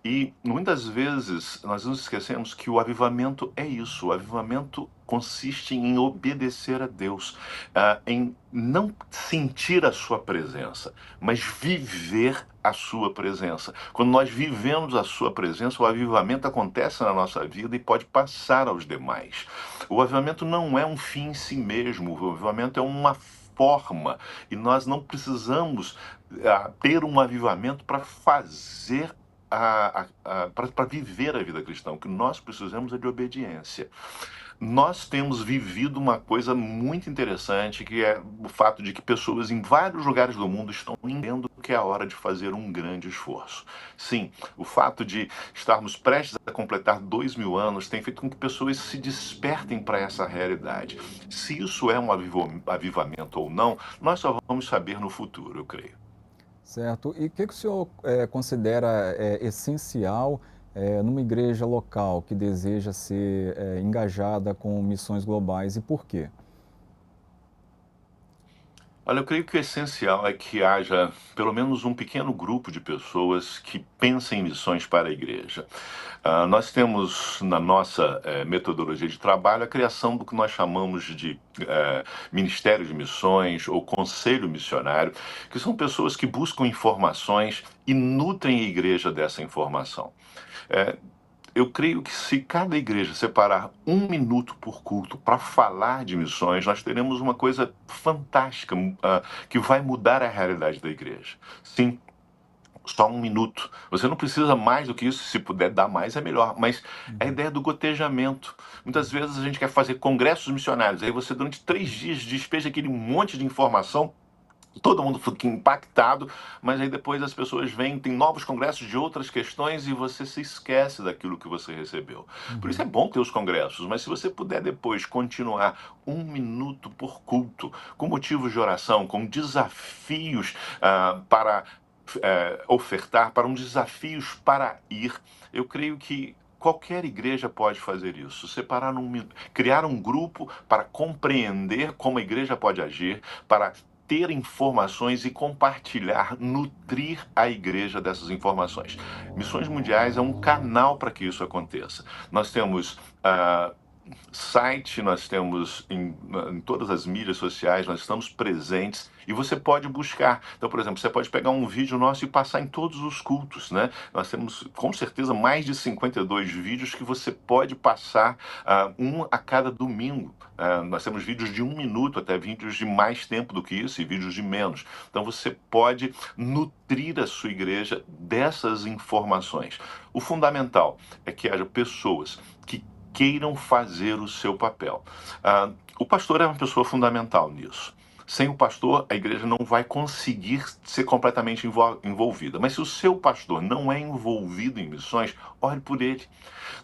E muitas vezes nós nos esquecemos que o avivamento é isso. O avivamento consiste em obedecer a Deus, em não sentir a sua presença, mas viver a sua presença. Quando nós vivemos a sua presença, o avivamento acontece na nossa vida e pode passar aos demais. O avivamento não é um fim em si mesmo, o avivamento é uma forma, e nós não precisamos ter um avivamento para fazer para viver a vida cristã. O que nós precisamos é de obediência. Nós temos vivido uma coisa muito interessante, que é o fato de que pessoas em vários lugares do mundo estão entendendo que é a hora de fazer um grande esforço. Sim, o fato de estarmos prestes a completar 2000 anos tem feito com que pessoas se despertem para essa realidade. Se isso é um avivamento ou não, nós só vamos saber no futuro, eu creio. Certo. E o que o senhor considera essencial numa igreja local que deseja ser engajada com missões globais e por quê? Olha, eu creio que o essencial é que haja pelo menos um pequeno grupo de pessoas que pensem em missões para a igreja. Nós temos na nossa metodologia de trabalho a criação do que nós chamamos de Ministério de Missões ou Conselho Missionário, que são pessoas que buscam informações e nutrem a igreja dessa informação. Eh, eu creio que se cada igreja separar um minuto por culto para falar de missões, nós teremos uma coisa fantástica, que vai mudar a realidade da igreja. Sim, só um minuto. Você não precisa mais do que isso, se puder dar mais é melhor. Mas a Uhum. ideia do gotejamento. Muitas vezes a gente quer fazer congressos missionários, aí você durante 3 dias despeja aquele monte de informação, todo mundo fica impactado, mas aí depois as pessoas vêm, tem novos congressos de outras questões e você se esquece daquilo que você recebeu. Por isso é Uhum. bom ter os congressos, mas se você puder depois continuar um minuto por culto, com motivos de oração, com desafios para ofertar, para uns desafios para ir, eu creio que qualquer igreja pode fazer isso, criar um grupo para compreender como a igreja pode agir, para ter informações e compartilhar, nutrir a igreja dessas informações. Missões Mundiais é um canal para que isso aconteça. Nós temos site, nós temos em todas as mídias sociais, nós estamos presentes e você pode buscar. Então, por exemplo, você pode pegar um vídeo nosso e passar em todos os cultos, né? Nós temos, com certeza, mais de 52 vídeos que você pode passar um a cada domingo. Nós temos vídeos de 1 minuto até vídeos de mais tempo do que isso e vídeos de menos. Então, você pode nutrir a sua igreja dessas informações. O fundamental é que haja pessoas que queiram fazer o seu papel. O pastor é uma pessoa fundamental nisso. Sem o pastor, a igreja não vai conseguir ser completamente envolvida. Mas se o seu pastor não é envolvido em missões, ore por ele.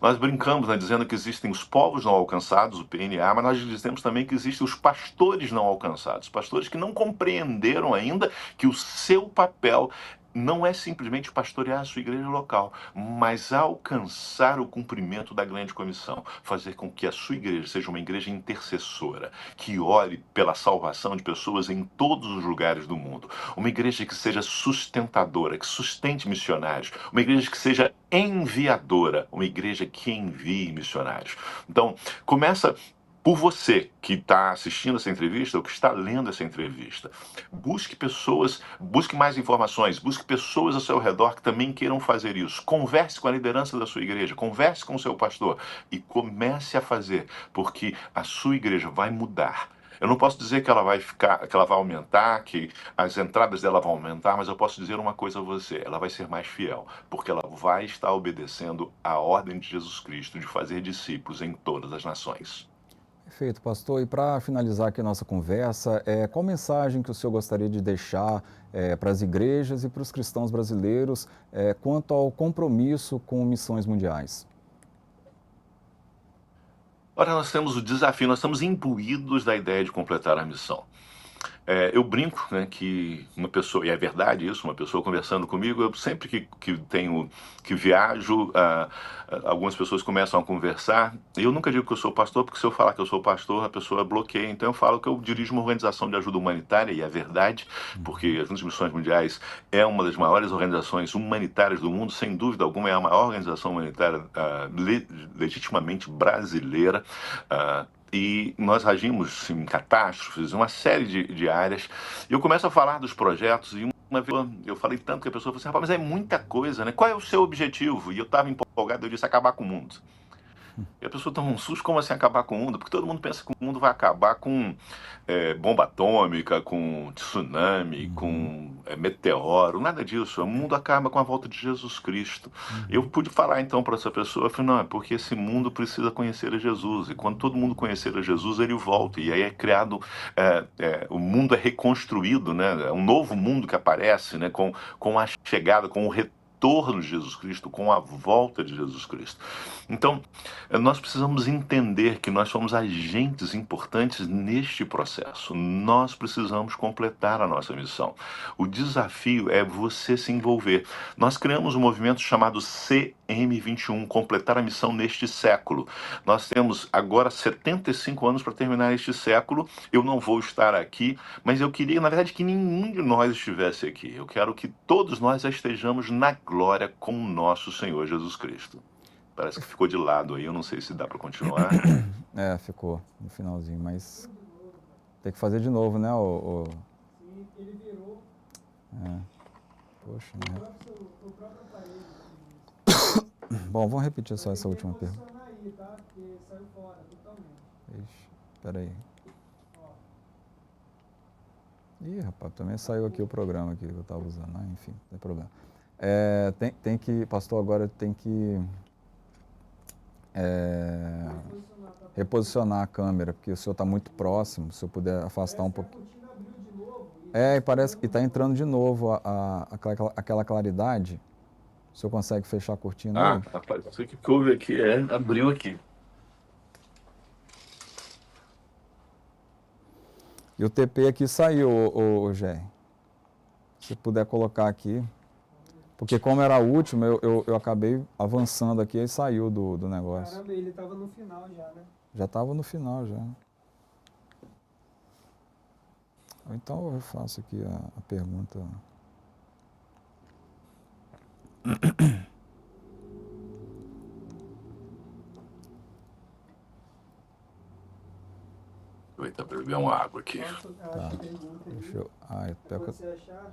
Nós brincamos, né, dizendo que existem os povos não alcançados, o PNA, mas nós dizemos também que existem os pastores não alcançados, pastores que não compreenderam ainda que o seu papel não é simplesmente pastorear a sua igreja local, mas alcançar o cumprimento da grande comissão, fazer com que a sua igreja seja uma igreja intercessora, que ore pela salvação de pessoas em todos os lugares do mundo, uma igreja que seja sustentadora, que sustente missionários, uma igreja que seja enviadora, uma igreja que envie missionários. Então, começa por você que está assistindo essa entrevista ou que está lendo essa entrevista. Busque pessoas, busque mais informações, busque pessoas ao seu redor que também queiram fazer isso. Converse com a liderança da sua igreja, converse com o seu pastor e comece a fazer, porque a sua igreja vai mudar. Eu não posso dizer que ela vai ficar, que ela vai aumentar, que as entradas dela vão aumentar, mas eu posso dizer uma coisa a você: ela vai ser mais fiel, porque ela vai estar obedecendo a ordem de Jesus Cristo de fazer discípulos em todas as nações. Perfeito, pastor. E para finalizar aqui a nossa conversa, qual mensagem que o senhor gostaria de deixar para as igrejas e para os cristãos brasileiros quanto ao compromisso com missões mundiais? Ora, nós temos o desafio, nós estamos imbuídos da ideia de completar a missão. Eu brinco, né, que uma pessoa, e é verdade isso, uma pessoa conversando comigo, eu sempre que viajo, algumas pessoas começam a conversar, e eu nunca digo que eu sou pastor, porque se eu falar que eu sou pastor, a pessoa bloqueia, então eu falo que eu dirijo uma organização de ajuda humanitária, e é verdade, porque a Junta de Missões Mundiais é uma das maiores organizações humanitárias do mundo, sem dúvida alguma, é a maior organização humanitária legitimamente brasileira, e nós agimos em catástrofes, uma série de áreas. E eu começo a falar dos projetos e uma vez eu falei tanto que a pessoa falou assim: rapaz, mas é muita coisa, né? Qual é o seu objetivo? E eu estava empolgado, eu disse: acabar com o mundo. E a pessoa toma um susto, como assim acabar com o mundo? Porque todo mundo pensa que o mundo vai acabar com bomba atômica, com tsunami, Uhum, com meteoro, nada disso. O mundo acaba com a volta de Jesus Cristo. Eu uhum. pude falar então para essa pessoa, eu falei, não, é porque esse mundo precisa conhecer a Jesus. E quando todo mundo conhecer a Jesus, ele volta. E aí é criado, o mundo é reconstruído, né? É um novo mundo que aparece, né? Com a chegada, com o retorno retorno de Jesus Cristo, com a volta de Jesus Cristo. Então, nós precisamos entender que nós somos agentes importantes neste processo. Nós precisamos completar a nossa missão. O desafio é você se envolver. Nós criamos um movimento chamado CM21, completar a missão neste século. Nós temos agora 75 anos para terminar este século. Eu não vou estar aqui, mas eu queria, na verdade, que nenhum de nós estivesse aqui. Eu quero que todos nós já estejamos na glória com o nosso Senhor Jesus Cristo. Parece que ficou de lado aí, eu não sei se dá para continuar. Ficou no finalzinho, mas tem que fazer de novo, né? Sim, ele virou Poxa, o né? próprio aparelho. Bom, vamos repetir só essa última pergunta. Posicionar aí, tá? Porque saiu fora totalmente. Ixi, peraí. Ó, Ih, rapaz, também saiu aqui o programa que eu estava usando. Enfim, não tem problema. Tem que, pastor, agora tem que posicionar, tá? reposicionar a câmera, porque o senhor está muito próximo, se eu puder afastar um pouquinho. A cortina abriu de novo. E parece que está entrando de novo aquela claridade. O senhor consegue fechar a cortina aí? Rapaz, não sei o que houve aqui, abriu aqui. E o TP aqui saiu, o Gé. Se puder colocar aqui. Porque como era a última, eu acabei avançando aqui e saiu do negócio. Caramba, ele tava no final já, né? Já estava no final, já. Então eu faço aqui a pergunta. Aproveitar para beber uma água aqui. Posso, eu acho que pergunta aí. Deixa eu... Quando você achar,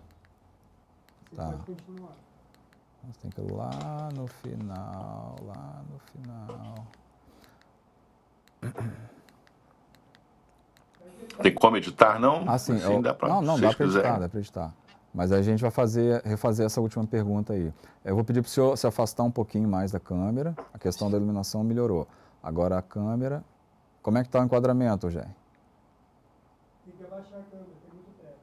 você Tá. pode continuar. Mas tem que ir lá no final, Tem como editar, não? Assim, dá para não, se dá vocês para editar, quiserem. dá para editar. Mas a gente vai refazer essa última pergunta aí. Eu vou pedir para o senhor se afastar um pouquinho mais da câmera. A questão da iluminação melhorou. Agora a câmera... Como é que está o enquadramento, Jé? Tem que abaixar a câmera, tem muito teto.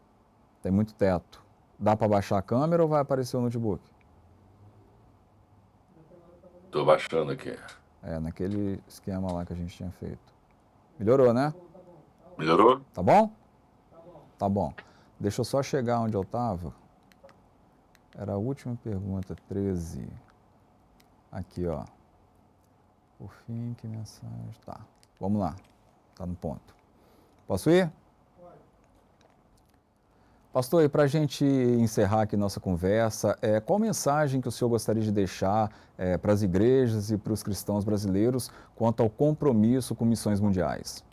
Tem muito teto. Dá para baixar a câmera ou vai aparecer o notebook? Estou baixando aqui. Naquele esquema lá que a gente tinha feito. Melhorou, né? Melhorou? Tá bom? Tá bom. Deixa eu só chegar onde eu estava. Era a última pergunta, 13. Aqui, ó. Por fim, que mensagem... Tá, vamos lá. Tá no ponto. Posso ir? Pastor, e para a gente encerrar aqui nossa conversa, qual mensagem que o senhor gostaria de deixar para as igrejas e para os cristãos brasileiros quanto ao compromisso com missões mundiais?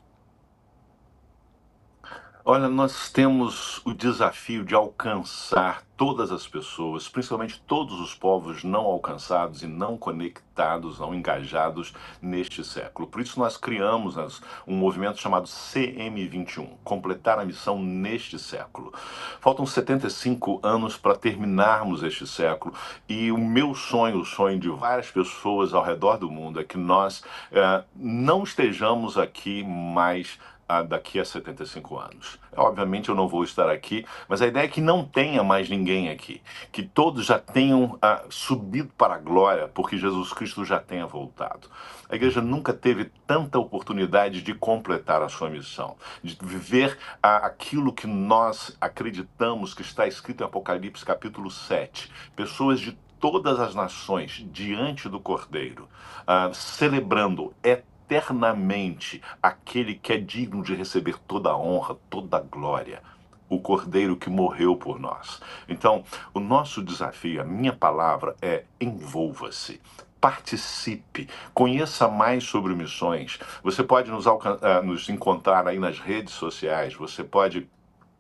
Olha, nós temos o desafio de alcançar todas as pessoas, principalmente todos os povos não alcançados e não conectados, não engajados neste século. Por isso nós criamos um movimento chamado CM21, completar a missão neste século. Faltam 75 anos para terminarmos este século e o meu sonho, o sonho de várias pessoas ao redor do mundo é que nós não estejamos aqui mais daqui a 75 anos. Obviamente eu não vou estar aqui, mas a ideia é que não tenha mais ninguém aqui, que todos já tenham subido para a glória, porque Jesus Cristo já tenha voltado. A igreja nunca teve tanta oportunidade de completar a sua missão, de viver aquilo que nós acreditamos que está escrito em Apocalipse capítulo 7. Pessoas de todas as nações diante do Cordeiro, celebrando eternamente aquele que é digno de receber toda a honra, toda a glória, o Cordeiro que morreu por nós. Então, o nosso desafio, a minha palavra é: envolva-se. Participe, conheça mais sobre missões. Você pode nos encontrar aí nas redes sociais, você pode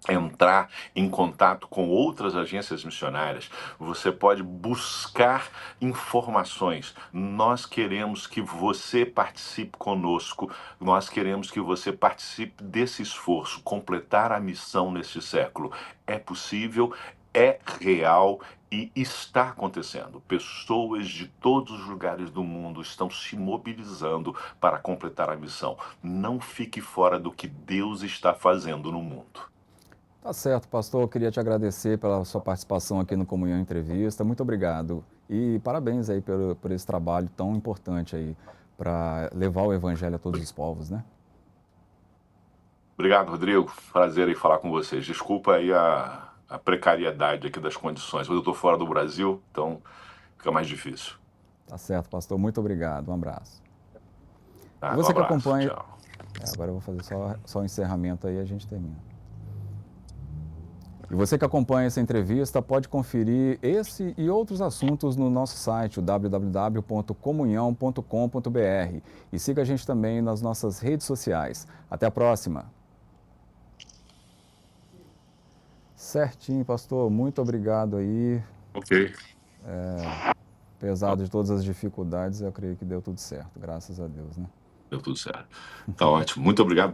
entrar em contato com outras agências missionárias, você pode buscar informações. Nós queremos que você participe conosco, nós queremos que você participe desse esforço, completar a missão neste século. É possível, é real e está acontecendo. Pessoas de todos os lugares do mundo estão se mobilizando para completar a missão. Não fique fora do que Deus está fazendo no mundo. Tá certo, pastor. Eu queria te agradecer pela sua participação aqui no Comunhão Entrevista. Muito obrigado. E parabéns aí por esse trabalho tão importante aí para levar o evangelho a todos os povos, né? Obrigado, Rodrigo. Prazer em falar com vocês. Desculpa aí a precariedade aqui das condições. Mas eu estou fora do Brasil, então fica mais difícil. Tá certo, pastor. Muito obrigado. Um abraço. Tá? E Um você que abraço. acompanha. Tchau. Agora eu vou fazer só o encerramento aí e a gente termina. E você que acompanha essa entrevista pode conferir esse e outros assuntos no nosso site, o www.comunhão.com.br. E siga a gente também nas nossas redes sociais. Até a próxima. Certinho, pastor. Muito obrigado aí. Ok. Apesar de todas as dificuldades, eu creio que deu tudo certo. Graças a Deus, né? Deu tudo certo. Tá ótimo. Muito obrigado.